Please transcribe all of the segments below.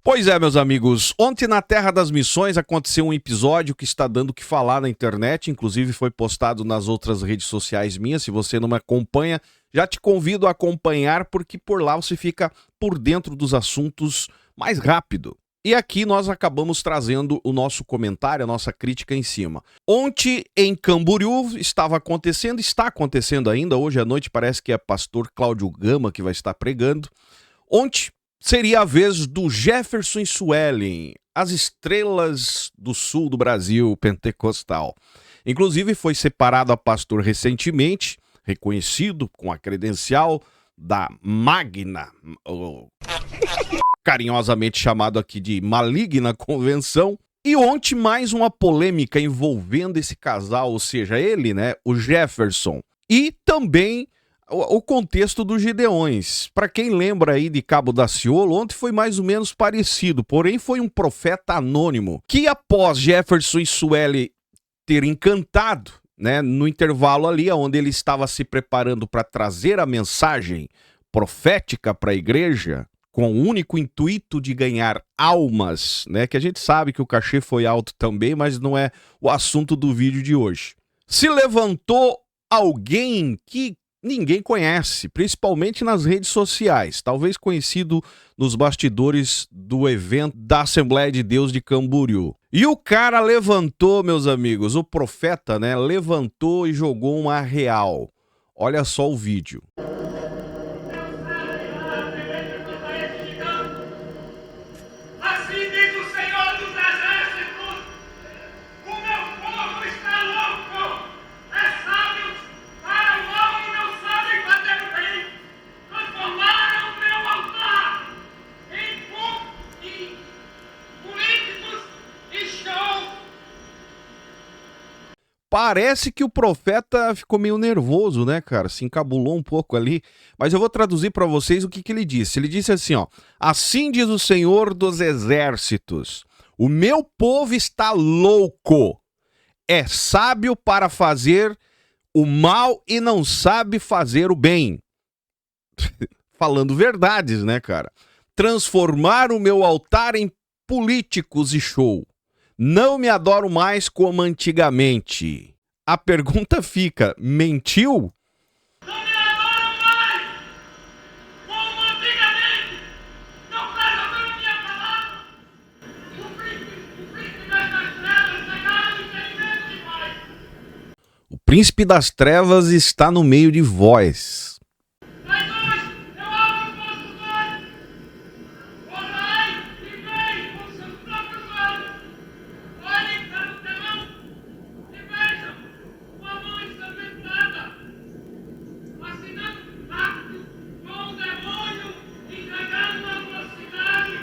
Pois é, meus amigos, ontem na Terra das Missões aconteceu um episódio que está dando o que falar na internet, inclusive foi postado nas outras redes sociais minhas. Se você não me acompanha, já te convido a acompanhar, porque por lá você fica por dentro dos assuntos mais rápido. E aqui nós acabamos trazendo o nosso comentário, a nossa crítica em cima. Ontem em Camboriú está acontecendo ainda, hoje à noite parece que é pastor Cláudio Gama que vai estar pregando. Ontem seria a vez do Jefferson Suellen, as estrelas do sul do Brasil pentecostal. Inclusive foi separado a pastor recentemente, reconhecido com a credencial da Magna, carinhosamente chamado aqui de Maligna Convenção. E ontem mais uma polêmica envolvendo esse casal, ou seja, ele, né, o Jefferson, e também o contexto dos Gideões. Para quem lembra aí de Cabo Daciolo, ontem foi mais ou menos parecido, porém foi um profeta anônimo que após Jefferson e Suellen terem cantado, né, no intervalo ali onde ele estava se preparando para trazer a mensagem profética para a igreja, com o único intuito de ganhar almas, né, que a gente sabe que o cachê foi alto também, mas não é o assunto do vídeo de hoje. Se levantou alguém que ninguém conhece, principalmente nas redes sociais, talvez conhecido nos bastidores do evento da Assembleia de Deus de Camboriú. E o cara levantou, meus amigos, o profeta, né, levantou e jogou uma real. Olha só o vídeo. Parece que o profeta ficou meio nervoso, né, cara? Se encabulou um pouco ali. Mas eu vou traduzir para vocês o que ele disse. Ele disse assim, ó: assim diz o Senhor dos Exércitos: o meu povo está louco. É sábio para fazer o mal e não sabe fazer o bem. Falando verdades, né, cara? Transformar o meu altar em políticos e show. Não me adoro mais como antigamente. A pergunta fica, mentiu? Não me adoro mais como antigamente. Não presta pela minha palavra. O príncipe das trevas chegaram e tem medo de vós. O príncipe das trevas está no meio de vós. Mas hoje eu abro os vossos olhos. Orai e veem com seus próprios olhos. Olhem para o telão e vejam uma mão ensanguentada, assinando pacto com o demônio, entregando a velocidade.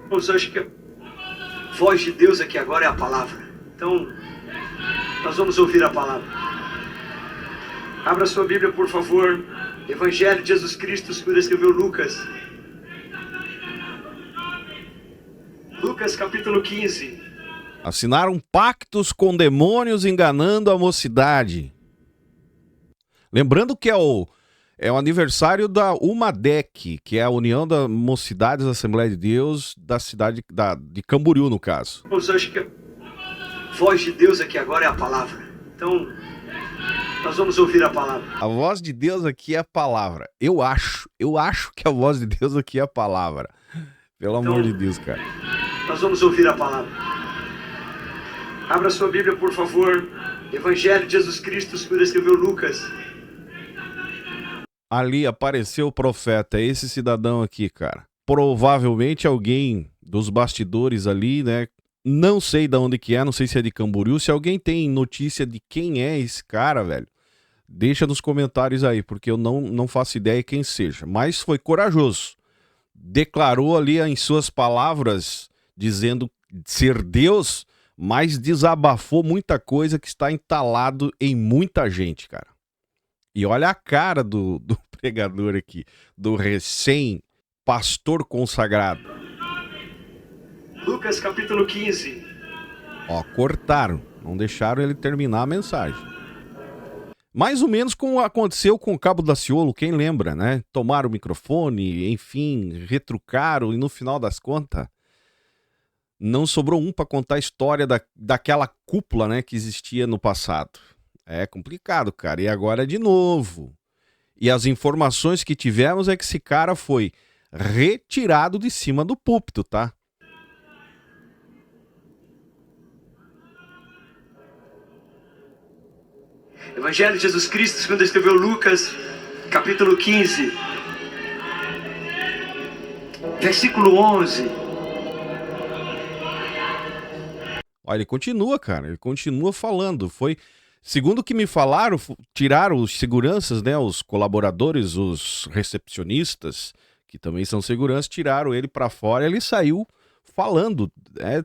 Irmãos, acho que a voz de Deus aqui agora é a palavra. Então, nós vamos ouvir a palavra. Abra sua Bíblia, por favor. Evangelho de Jesus Cristo, segundo escreveu Lucas. Lucas, capítulo 15. Assinaram pactos com demônios enganando a mocidade. Lembrando que é o aniversário da UMADEC, que é a União das Mocidades da Assembleia de Deus da cidade de Camboriú, no caso. Irmãos, acho que a voz de Deus aqui agora é a palavra. Então, nós vamos ouvir a palavra. A voz de Deus aqui é a palavra. Eu acho que a voz de Deus aqui é a palavra. Pelo amor de Deus, cara. Nós vamos ouvir a palavra. Abra sua Bíblia, por favor. Evangelho de Jesus Cristo, segundo escreveu Lucas. Ali apareceu o profeta, esse cidadão aqui, cara. Provavelmente alguém dos bastidores ali, né? Não sei de onde que é, não sei se é de Camboriú. Se alguém tem notícia de quem é esse cara, velho, deixa nos comentários aí, porque eu não faço ideia quem seja. Mas foi corajoso. Declarou ali em suas palavras, dizendo ser Deus, mas desabafou muita coisa que está entalado em muita gente, cara. E olha a cara do pregador aqui, do recém-pastor consagrado. Lucas, capítulo 15. Ó, cortaram, não deixaram ele terminar a mensagem. Mais ou menos como aconteceu com o Cabo Daciolo, quem lembra, né? Tomaram o microfone, enfim, retrucaram e no final das contas não sobrou um para contar a história daquela cúpula, né, que existia no passado. É complicado, cara. E agora de novo. E as informações que tivemos é que esse cara foi retirado de cima do púlpito, tá? Evangelho de Jesus Cristo, segundo escreveu Lucas, capítulo 15, versículo 11. Olha, ele continua, cara. Ele continua falando. Foi, segundo o que me falaram, tiraram os seguranças, né? Os colaboradores, os recepcionistas, que também são seguranças, tiraram ele pra fora e ele saiu falando,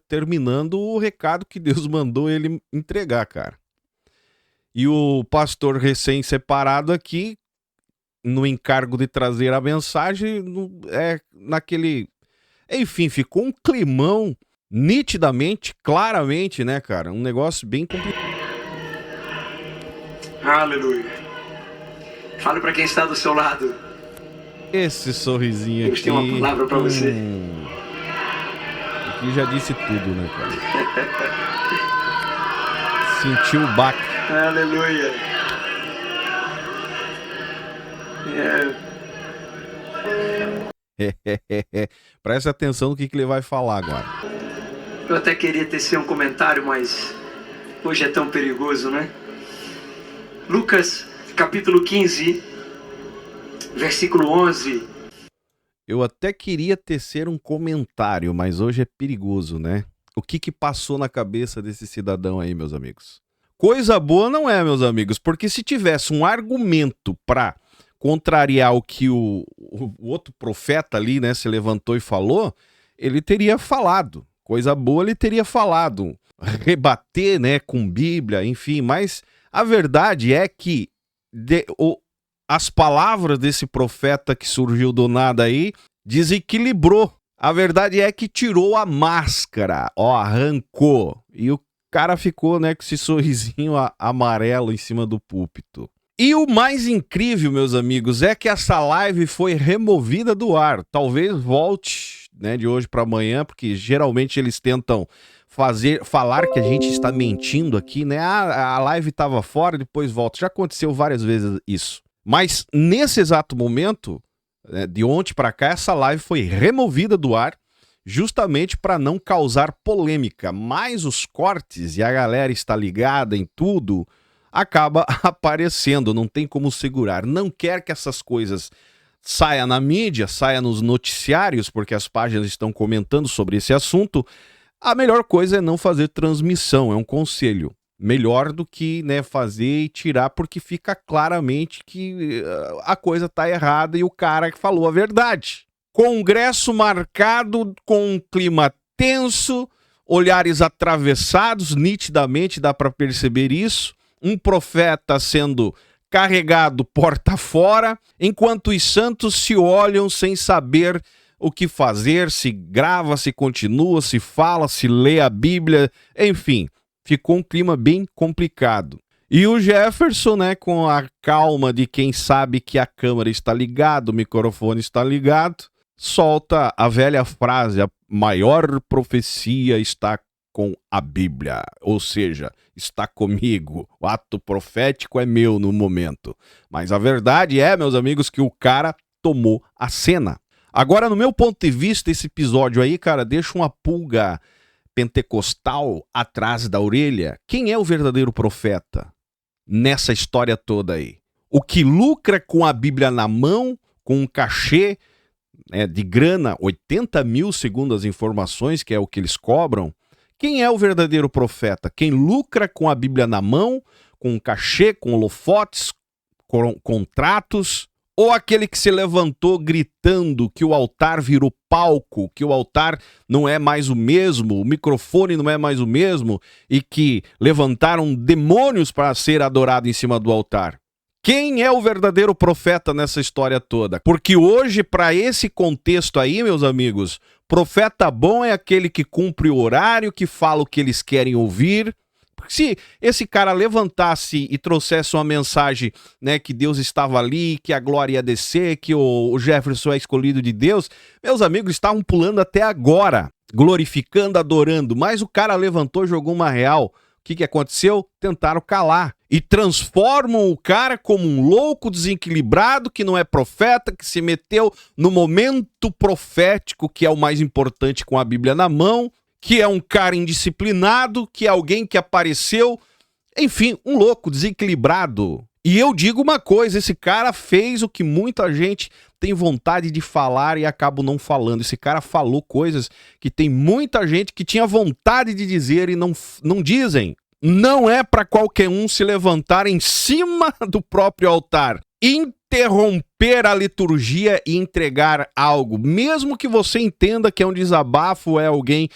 terminando o recado que Deus mandou ele entregar, cara. E o pastor recém-separado aqui, no encargo de trazer a mensagem, naquele... Enfim, ficou um climão nitidamente, claramente, né, cara? Um negócio bem complicado. Aleluia. Fale para quem está do seu lado. Esse sorrisinho Deus aqui... tem uma palavra para você. Aqui já disse tudo, né, cara? Sentiu o baque. Aleluia. Presta atenção no que ele vai falar agora. Eu até queria tecer um comentário, mas hoje é tão perigoso, né? Lucas, capítulo 15, versículo 11. Eu até queria tecer um comentário, mas hoje é perigoso, né? O que passou na cabeça desse cidadão aí, meus amigos? Coisa boa não é, meus amigos, porque se tivesse um argumento para contrariar o que o outro profeta ali, né, se levantou e falou, ele teria falado. Coisa boa ele teria falado. Rebater, né, com Bíblia, enfim. Mas a verdade é que as palavras desse profeta que surgiu do nada aí desequilibrou. A verdade é que tirou a máscara, arrancou. E o cara ficou, né, com esse sorrisinho amarelo em cima do púlpito. E o mais incrível, meus amigos, é que essa live foi removida do ar. Talvez volte, né, de hoje para amanhã, porque geralmente eles tentam falar que a gente está mentindo aqui, né? A live estava fora, depois volta. Já aconteceu várias vezes isso. Mas nesse exato momento, né, de ontem para cá, essa live foi removida do ar, justamente para não causar polêmica. Mas os cortes e a galera está ligada em tudo, acaba aparecendo, não tem como segurar. Não quer que essas coisas saiam na mídia, saiam nos noticiários, porque as páginas estão comentando sobre esse assunto. A melhor coisa é não fazer transmissão, é um conselho. Melhor do que, né, fazer e tirar, porque fica claramente que a coisa está errada e o cara que falou a verdade. Congresso marcado com um clima tenso, olhares atravessados, nitidamente dá para perceber isso. Um profeta sendo carregado porta fora, enquanto os santos se olham sem saber o que fazer, se grava, se continua, se fala, se lê a Bíblia, enfim, ficou um clima bem complicado. E o Jefferson, né, com a calma de quem sabe que a câmera está ligada, o microfone está ligado, solta a velha frase: a maior profecia está com a Bíblia, ou seja, está comigo, o ato profético é meu no momento. Mas a verdade é, meus amigos, que o cara tomou a cena. Agora, no meu ponto de vista, esse episódio aí, cara, deixa uma pulga pentecostal atrás da orelha. Quem é o verdadeiro profeta nessa história toda aí? O que lucra com a Bíblia na mão, com um cachê de grana, 80 mil segundo as informações, que é o que eles cobram. Quem é o verdadeiro profeta? Quem lucra com a Bíblia na mão, com um cachê, com holofotes, com contratos, ou aquele que se levantou gritando que o altar virou palco, que o altar não é mais o mesmo, o microfone não é mais o mesmo, e que levantaram demônios para ser adorado em cima do altar? Quem é o verdadeiro profeta nessa história toda? Porque hoje, para esse contexto aí, meus amigos, profeta bom é aquele que cumpre o horário, que fala o que eles querem ouvir, Se esse cara levantasse e trouxesse uma mensagem, né, que Deus estava ali, que a glória ia descer, que o Jefferson é escolhido de Deus, meus amigos estavam pulando até agora, glorificando, adorando, mas o cara levantou e jogou uma real. O que aconteceu? Tentaram calar. E transformam o cara como um louco desequilibrado, que não é profeta, que se meteu no momento profético, que é o mais importante, com a Bíblia na mão, que é um cara indisciplinado, que é alguém que apareceu, enfim, um louco desequilibrado. E eu digo uma coisa, esse cara fez o que muita gente tem vontade de falar e acaba não falando. Esse cara falou coisas que tem muita gente que tinha vontade de dizer e não dizem. Não é para qualquer um se levantar em cima do próprio altar, interromper a liturgia e entregar algo, mesmo que você entenda que é um desabafo, é alguém...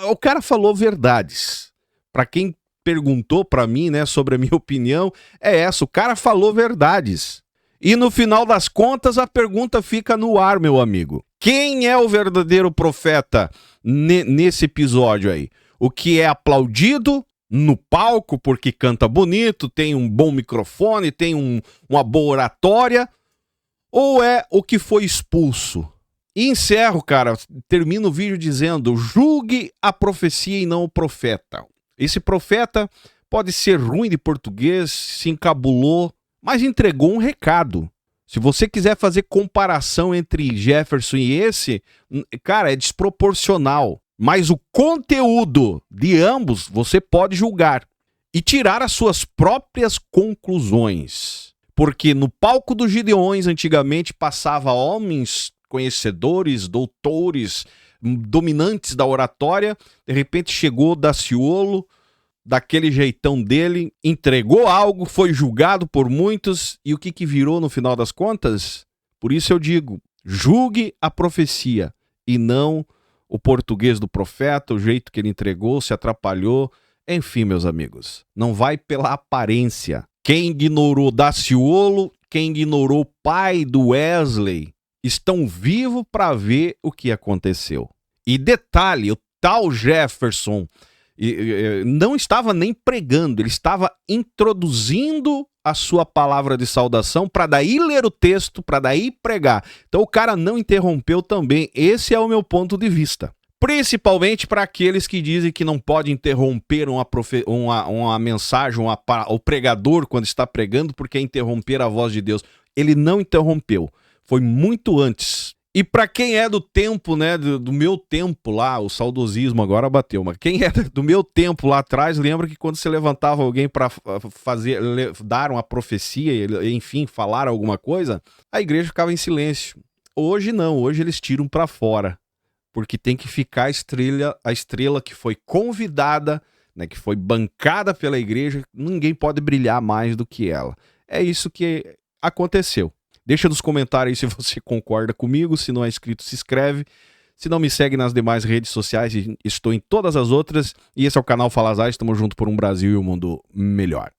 O cara falou verdades. Para quem perguntou para mim, né, sobre a minha opinião, é essa, o cara falou verdades. E no final das contas a pergunta fica no ar, meu amigo. Quem é o verdadeiro profeta nesse episódio aí? O que é aplaudido no palco porque canta bonito, tem um bom microfone, tem uma boa oratória, ou é o que foi expulso? E encerro, cara, termino o vídeo dizendo: julgue a profecia e não o profeta. Esse profeta pode ser ruim de português, se encabulou, mas entregou um recado. Se você quiser fazer comparação entre Jefferson e esse, cara, é desproporcional. Mas o conteúdo de ambos você pode julgar e tirar as suas próprias conclusões. Porque no palco dos Gideões, antigamente, passava homens conhecedores, doutores, dominantes da oratória. De repente chegou Daciolo, daquele jeitão dele, entregou algo, foi julgado por muitos, e o que virou no final das contas? Por isso eu digo, julgue a profecia e não o português do profeta, o jeito que ele entregou, se atrapalhou. Enfim, meus amigos, não vai pela aparência. Quem ignorou Daciolo, quem ignorou o pai do Wesley, estão vivos para ver o que aconteceu. E detalhe, o tal Jefferson não estava nem pregando, ele estava introduzindo a sua palavra de saudação para daí ler o texto, para daí pregar. Então o cara não interrompeu também. Esse é o meu ponto de vista. Principalmente para aqueles que dizem que não pode interromper uma mensagem, o pregador quando está pregando, porque é interromper a voz de Deus. Ele não interrompeu. Foi muito antes. E para quem é do tempo, né, do meu tempo lá, o saudosismo agora bateu, mas quem é do meu tempo lá atrás, lembra que quando você levantava alguém para dar uma profecia, enfim, falar alguma coisa, a igreja ficava em silêncio. Hoje não, hoje eles tiram para fora, porque tem que ficar a estrela que foi convidada, né, que foi bancada pela igreja, ninguém pode brilhar mais do que ela. É isso que aconteceu. Deixa nos comentários aí se você concorda comigo. Se não é inscrito, se inscreve. Se não me segue nas demais redes sociais, estou em todas as outras. E esse é o canal Fala Zay. Estamos juntos por um Brasil e um mundo melhor.